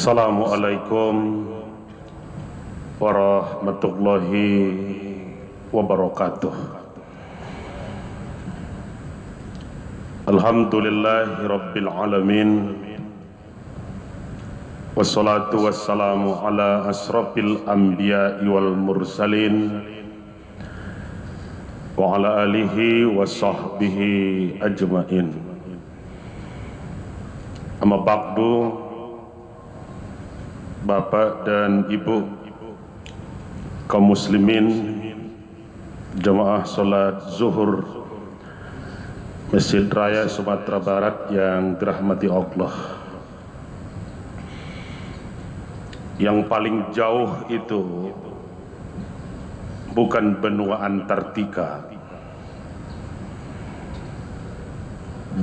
Assalamualaikum warahmatullahi wabarakatuh. Alhamdulillahi rabbil alamin. Wassalatu wassalamu ala asrafil anbiya'i wal mursalin wa ala alihi wa sahbihi ajmain. Amma ba'du. Bapak dan Ibu kaum muslimin jemaah salat zuhur Masjid Raya Sumatera Barat yang dirahmati Allah. Yang paling jauh itu bukan benua Antartika,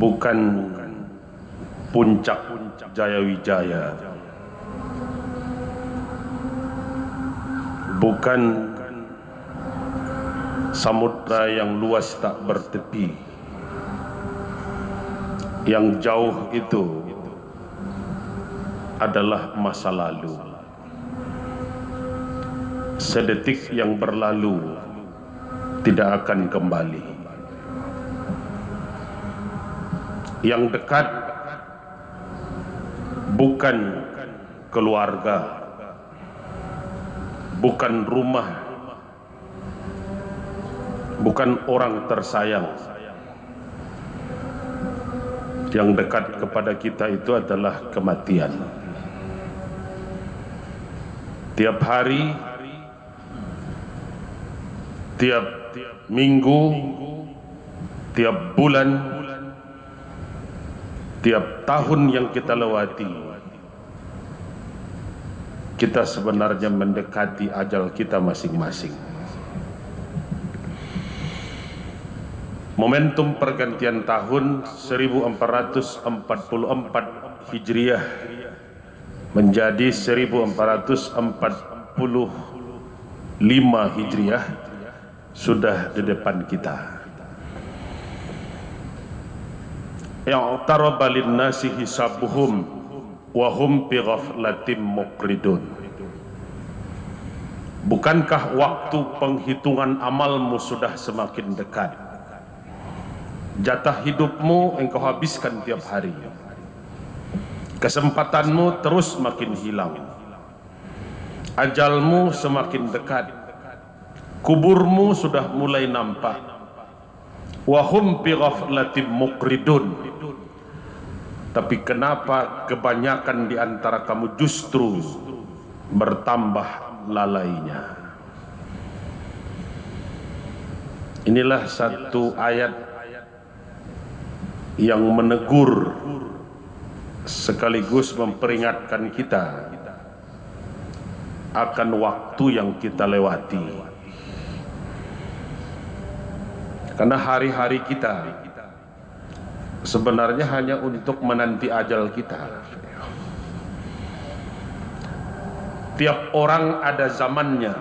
bukan puncak Jayawijaya, bukan samudra yang luas tak bertepi. Yang jauh itu adalah masa lalu. Sedetik yang berlalu tidak akan kembali. Yang dekat bukan keluarga, bukan rumah, bukan orang tersayang. Yang dekat kepada kita itu adalah kematian. Tiap hari, tiap minggu, tiap bulan, tiap tahun yang kita lewati, kita sebenarnya mendekati ajal kita masing-masing. Momentum pergantian tahun 1444 Hijriah menjadi 1445 Hijriah sudah di depan kita. Ya'taraba lin-nasi hisabuhum wa hum bi ghaflatin muqridun. Bukankah waktu penghitungan amalmu sudah semakin dekat? Jatah hidupmu engkau habiskan tiap hari. Kesempatanmu terus makin hilang. Ajalmu semakin dekat. Kuburmu sudah mulai nampak. Wa hum bi ghaflatin muqridun. Tapi kenapa kebanyakan di antara kamu justru bertambah lalainya? Inilah satu ayat yang menegur sekaligus memperingatkan kita akan waktu yang kita lewati. Karena hari-hari kita sebenarnya hanya untuk menanti ajal kita. Tiap orang ada zamannya.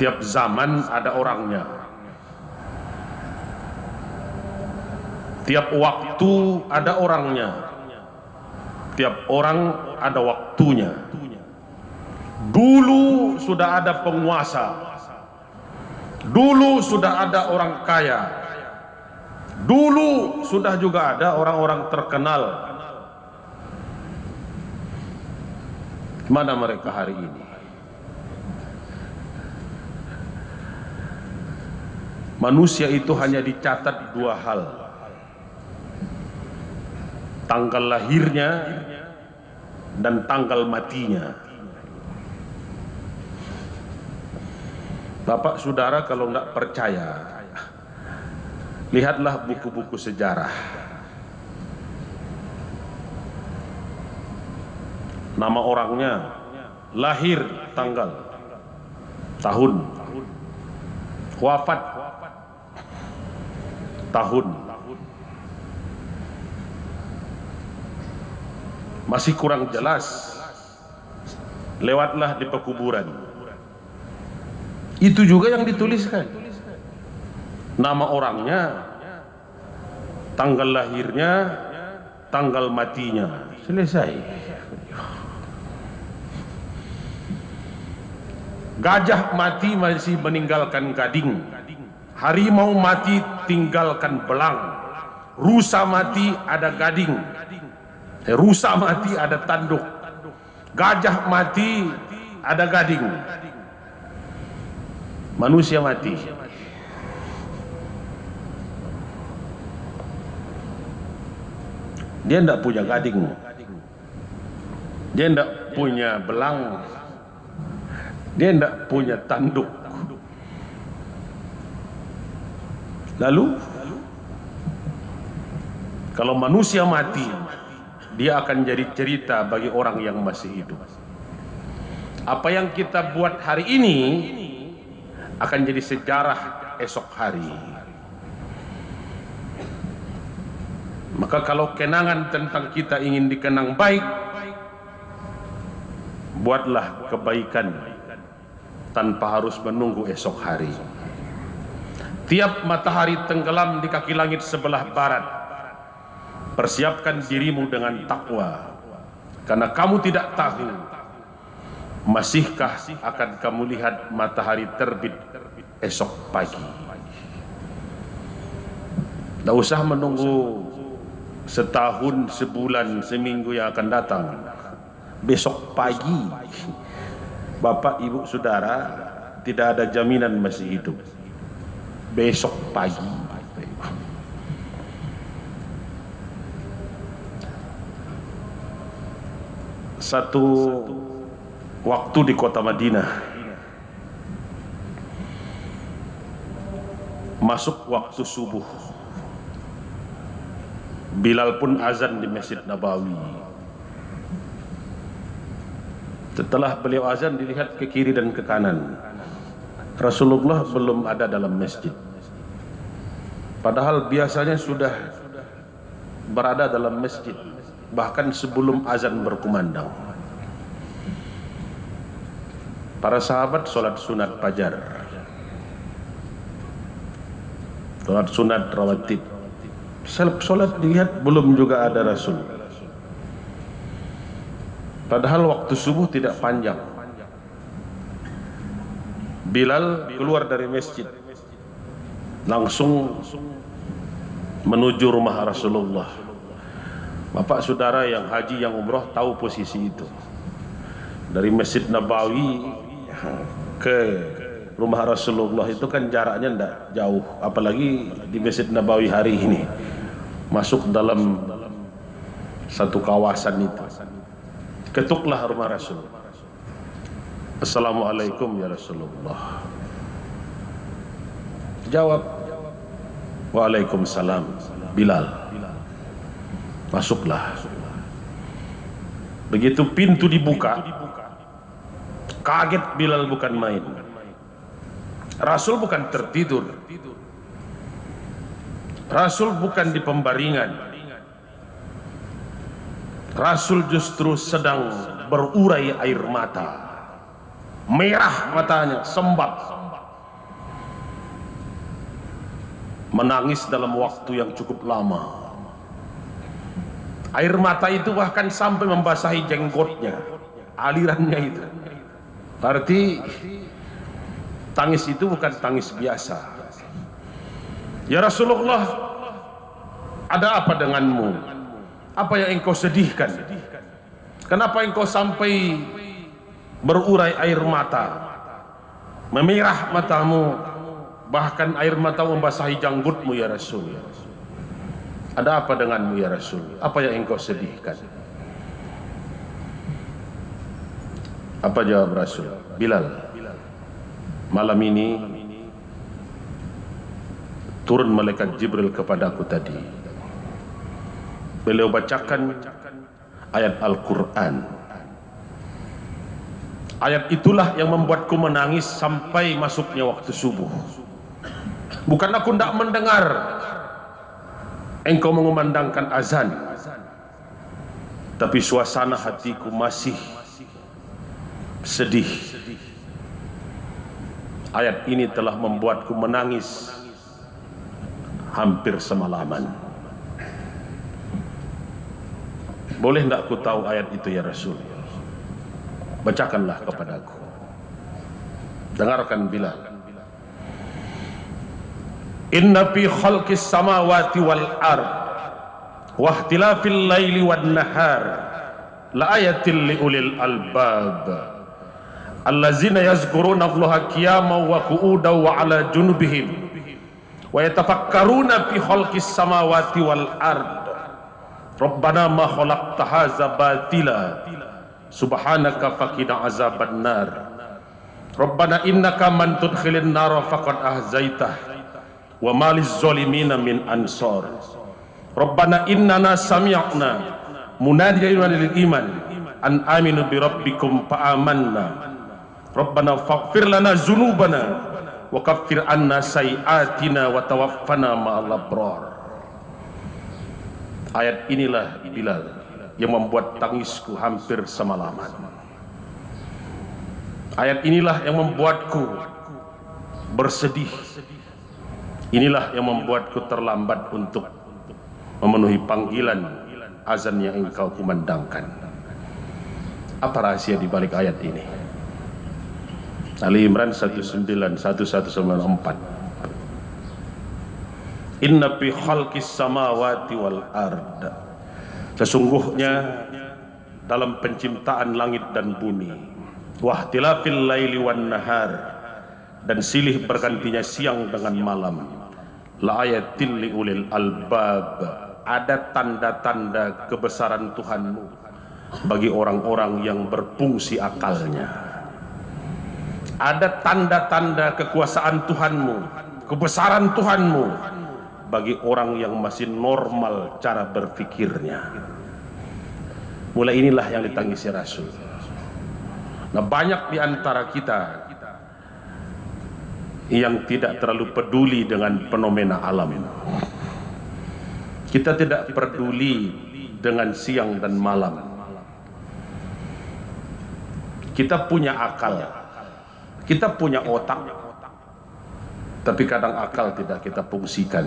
Tiap zaman ada orangnya. Tiap waktu ada orangnya. Tiap orang ada waktunya. Dulu sudah ada penguasa. Dulu sudah ada orang kaya. Dulu sudah juga ada orang-orang terkenal. Mana mereka hari ini? Manusia itu hanya dicatat dua hal: tanggal lahirnya dan tanggal matinya. Bapak saudara kalau tidak percaya, lihatlah buku-buku sejarah. Nama orangnya, lahir tanggal, tahun, wafat tahun. Masih kurang jelas, lewatlah di pekuburan. Itu juga yang dituliskan. Nama orangnya, tanggal lahirnya, tanggal matinya. Selesai. Gajah mati masih meninggalkan gading. Harimau mati tinggalkan belang. Rusa mati ada gading. Rusa mati ada tanduk. Gajah mati ada gading. Manusia mati. Dia tidak punya gading. Dia tidak punya belang. Dia tidak punya tanduk. Lalu kalau manusia mati, dia akan jadi cerita bagi orang yang masih hidup. Apa yang kita buat hari ini akan jadi sejarah esok hari. Maka kalau kenangan tentang kita ingin dikenang baik, buatlah kebaikan tanpa harus menunggu esok hari. Tiap matahari tenggelam di kaki langit sebelah barat, persiapkan dirimu dengan takwa, karena kamu tidak tahu masihkah akan kamu lihat matahari terbit esok pagi. Tidak usah menunggu setahun, sebulan, seminggu yang akan datang. Besok pagi, bapak, ibu, saudara tidak ada jaminan masih hidup. Besok pagi. Satu waktu di kota Madinah, masuk waktu subuh, Bilal pun azan di Masjid Nabawi. Setelah beliau azan, dilihat ke kiri dan ke kanan. Rasulullah belum ada dalam masjid. Padahal biasanya sudah berada dalam masjid, bahkan sebelum azan berkumandang. Para sahabat sholat sunat fajar, sholat sunat rawatib. Sholat dilihat belum juga ada Rasul. Padahal waktu subuh tidak panjang. Bilal keluar dari masjid, langsung menuju rumah Rasulullah. Bapak saudara yang haji, yang umroh tahu posisi itu. Dari Masjid Nabawi ke rumah Rasulullah itu kan jaraknya tidak jauh, apalagi di Masjid Nabawi hari ini masuk dalam satu kawasan itu. Ketuklah rumah Rasul. Assalamualaikum ya Rasulullah. Jawab, Waalaikumsalam. Bilal, masuklah. Begitu pintu dibuka, kaget Bilal bukan main. Rasul bukan tertidur, Rasul bukan di pembaringan. Rasul justru sedang berurai air mata. Merah matanya, sembab. Menangis dalam waktu yang cukup lama. Air mata itu bahkan sampai membasahi jenggotnya. Alirannya itu. Berarti tangis itu bukan tangis biasa. Ya Rasulullah, ada apa denganmu? Apa yang engkau sedihkan? Kenapa engkau sampai berurai air mata, memerah matamu, bahkan air mata membasahi janggutmu ya Rasul? Ada apa denganmu ya Rasul? Apa yang engkau sedihkan? Apa jawab Rasul? Bilal, malam ini turun malaikat Jibril kepadaku tadi. Beliau bacakan ayat Al-Quran. Ayat itulah yang membuatku menangis sampai masuknya waktu subuh. Bukan aku tidak mendengar engkau mengumandangkan azan, tapi suasana hatiku masih sedih. Ayat ini telah membuatku menangis hampir semalaman. Boleh tidak ku tahu ayat itu ya Rasul? Bacakanlah kepadaku. Dengarkan Bilal. Inna fi khalqis samawati wal ard wa ikhtilafil laili wan nahar la ayatil liulil albab allazina yazkuruna Allaha qiyaman wa qu'udan wa ala junubihim wa yatafakkaruna fi khalqis samawati wal ard Rabbana ma khalaqta hadza batila subhanaka faqina azaban nar Rabbana innaka man tudkhilin nar faqad ahzaitah wa maliz zalimina min ansar Rabbana innana sami'na munadiyan lil iman an aminu bi rabbikum fa amanna Rabbana faghfir lana dzunubana wa kaffir anna sayiatina wa tawaffana ma'al abrar. Ayat inilah Bilal yang membuat tangisku hampir semalaman. Ayat inilah yang membuatku bersedih. Inilah yang membuatku terlambat untuk memenuhi panggilan azan yang engkau kumandangkan. Apa rahasia di balik ayat ini? Ali Imran 1194. Inna fi khalqis samawati wal ard. Sesungguhnya dalam penciptaan langit dan bumi, wahtilafil laili wan nahar, dan silih bergantinya siang dengan malam, la ayatil liulil albab, ada tanda-tanda kebesaran Tuhanmu bagi orang-orang yang berfungsi akalnya. Ada tanda-tanda kekuasaan Tuhanmu, kebesaran Tuhanmu bagi orang yang masih normal cara berpikirnya. Mulai inilah yang ditangisi Rasul. Nah, banyak di antara kita yang tidak terlalu peduli dengan fenomena alam. Kita tidak peduli dengan siang dan malam. Kita punya akal, kita punya otak, tapi kadang akal tidak kita fungsikan.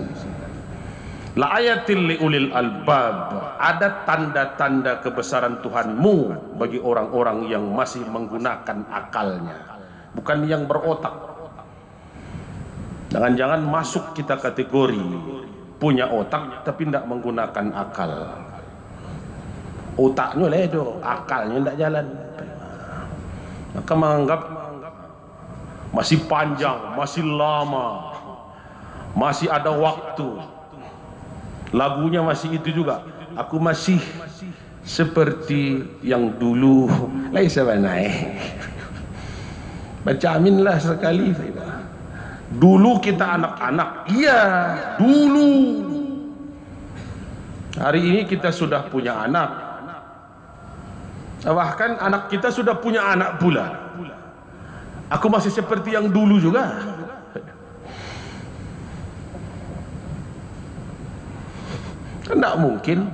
La ayatil liulil albab, ada tanda-tanda kebesaran Tuhanmu bagi orang-orang yang masih menggunakan akalnya, bukan yang berotak. Jangan-jangan masuk kita kategori punya otak tapi tidak menggunakan akal. Otaknya ledo, akalnya tidak jalan. Maka menganggap masih panjang, masih lama, masih ada waktu. Lagunya masih itu juga. Aku masih seperti yang dulu. Laisa banai. Baca aminlah sekali. Dulu kita anak-anak. Iya, dulu. Hari ini kita sudah punya anak. Bahkan anak kita sudah punya anak pula. Aku masih seperti yang dulu juga. Tidak mungkin.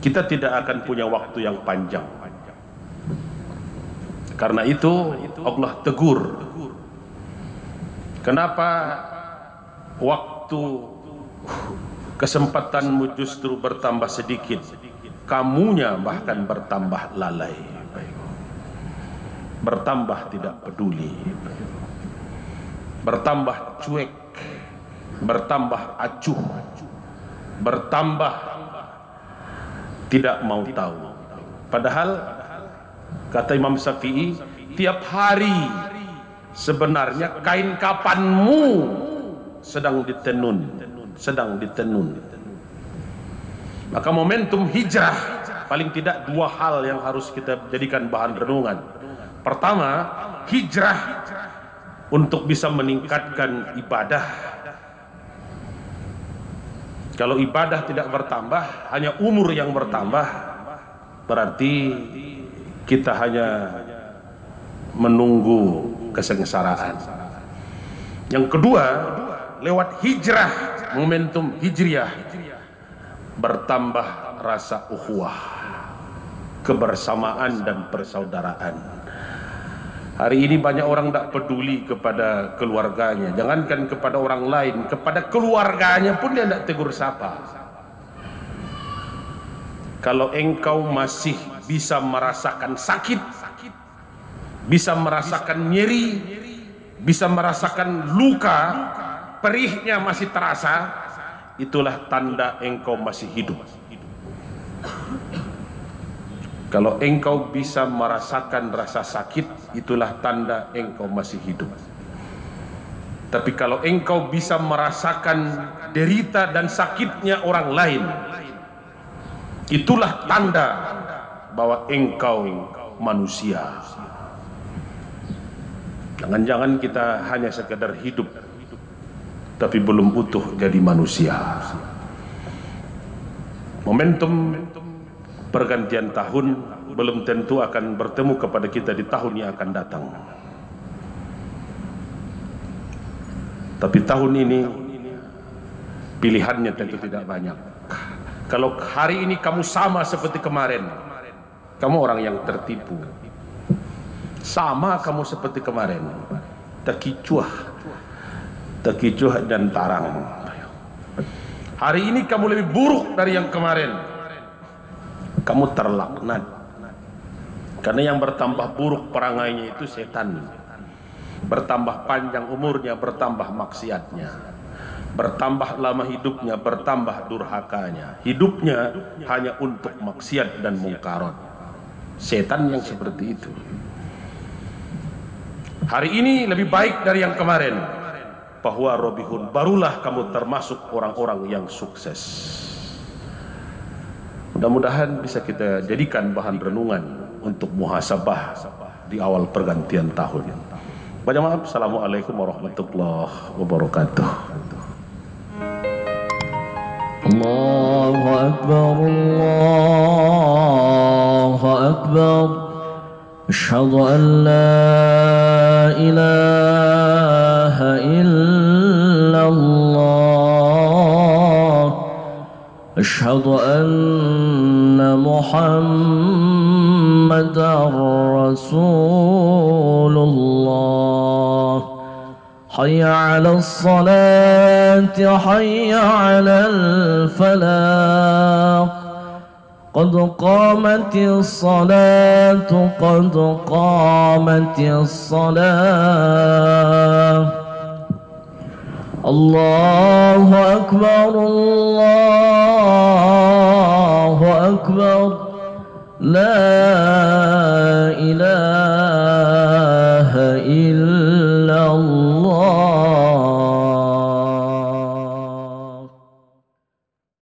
Kita tidak akan punya waktu yang panjang. Karena itu Allah tegur. Kenapa waktu kesempatanmu justru bertambah sedikit, kamunya bahkan bertambah lalai, bertambah tidak peduli, bertambah cuek, bertambah acuh, bertambah tidak mau tahu. Padahal kata Imam Syafi'i, tiap hari sebenarnya kain kafanmu sedang ditenun, sedang ditenun. Maka momentum hijrah, paling tidak dua hal yang harus kita jadikan bahan renungan. Pertama, hijrah untuk bisa meningkatkan ibadah. Kalau ibadah tidak bertambah, hanya umur yang bertambah, berarti kita hanya menunggu kesengsaraan. Yang kedua, lewat hijrah, momentum hijriah, bertambah rasa ukhuwah, kebersamaan dan persaudaraan. Hari ini banyak orang tidak peduli kepada keluarganya, jangankan kepada orang lain, kepada keluarganya pun dia tidak tegur sapa. Kalau engkau masih bisa merasakan sakit, bisa merasakan nyeri, bisa merasakan luka, perihnya masih terasa, itulah tanda engkau masih hidup. Kalau engkau bisa merasakan rasa sakit, itulah tanda engkau masih hidup. Tapi kalau engkau bisa merasakan derita dan sakitnya orang lain, itulah tanda bahwa engkau manusia. Jangan-jangan kita hanya sekedar hidup, tapi belum utuh jadi manusia. Momentum pergantian tahun belum tentu akan bertemu kepada kita di tahun yang akan datang. Tapi tahun ini pilihannya tentu tidak banyak. Kalau hari ini kamu sama seperti kemarin, kamu orang yang tertipu. Sama kamu seperti kemarin, terkicuah dan tarang. Hari ini kamu lebih buruk dari yang kemarin, kamu terlaknat. Karena yang bertambah buruk perangainya itu setan. Bertambah panjang umurnya, bertambah maksiatnya. Bertambah lama hidupnya, bertambah durhakanya. Hidupnya hanya untuk maksiat dan mungkarat. Setan yang seperti itu. Hari ini lebih baik dari yang kemarin. Bahwa Robihun, barulah kamu termasuk orang-orang yang sukses. Mudah-mudahan bisa kita jadikan bahan renungan untuk muhasabah di awal pergantian tahun. Banyak maaf. Assalamualaikum warahmatullahi wabarakatuh. Allahu Akbar, Allahu Akbar. Asyhadu an la ilaha illallah. Asyhadu anna Muhammadar Rasulullah. Hayya 'alas salati, hayya 'alal falah. قد قامت الصلاة قد قامت الصلاة الله أكبر الله أكبر لا إله إلا الله